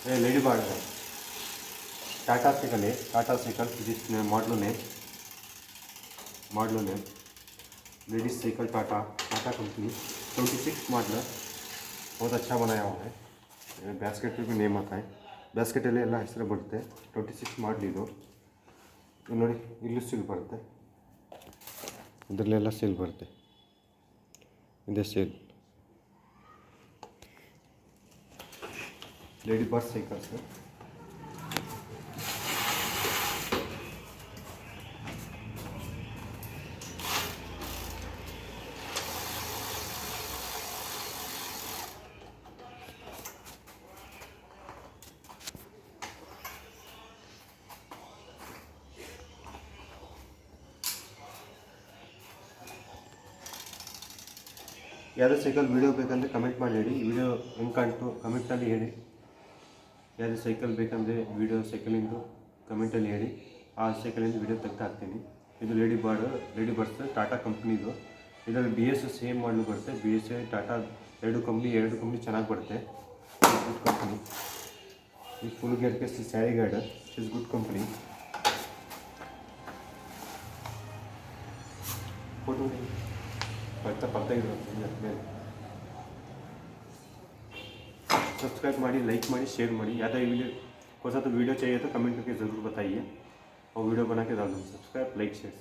ये lady bird है, Tata cycle है, टाटा साइकिल जिसमें model name ladies cycle Tata Tata company 26 model बहुत अच्छा बनाया हुआ है। बैस्केट पे भी नेम आता है, ಬ್ಯಾಸ್ಕೆಟ್ ಎಲ್ಲ ಹೆಸರು ಬರುತ್ತೆ। 26 ಮಾಡಲ್ ಇದು ನೋಡಿ, ಇಲ್ಲಿ ಸೀಲ್ ಬರುತ್ತೆ, ಇದರಲ್ಲೆಲ್ಲ ಸೀಲ್ ಬರುತ್ತೆ, ಇದೆ ಸೀಲ್। ಲೇಡಿ ಬರ್ಡ್ ಸೈಕಲ್ಸ್ ಯಾವುದೇ ಸೈಕಲ್ ವೀಡಿಯೋ ಬೇಕಂದರೆ ಕಮೆಂಟ್ ಮಾಡಿ ಹೇಳಿ, ವೀಡಿಯೋ ಹೆಂಗೆ ಕಾಣ್ತು ಕಮೆಂಟಲ್ಲಿ ಹೇಳಿ। ಯಾವುದೇ ಸೈಕಲ್ ಬೇಕಂದರೆ ವೀಡಿಯೋ ಸೈಕಲಿಂದು ಕಮೆಂಟಲ್ಲಿ ಹೇಳಿ, ಆ ಸೈಕಲಿಂದ ವೀಡಿಯೋ ತೆಗೆದು ಹಾಕ್ತೀನಿ। ಇದು ಲೇಡಿ ಬರ್ಡ್ಸ್ ಟಾಟಾ ಕಂಪ್ನಿದು, ಇದರಲ್ಲಿ ಬಿ ಎಸ್ ಸೇಮ್ ಮಾಡಲು ಬರುತ್ತೆ, ಬಿ ಎಸ್ ಟಾಟಾ ಎರಡು ಕಂಪ್ನಿ ಚೆನ್ನಾಗಿ ಬರುತ್ತೆ, ಗುಡ್ ಕಂಪ್ನಿ। ಈ full gear case sari guard is good company. Photo ಪರ್ತಾ ಇರುತ್ತೆ। सब्सक्राइब ಮಾಡಿ, लाइक ಮಾಡಿ, शेयर ಮಾಡಿ। याद है कोई सा तो वीडियो चाहिए तो कमेंट करके ज़रूर बताइए और वीडियो बना के डाल दूँ। Subscribe, like, share.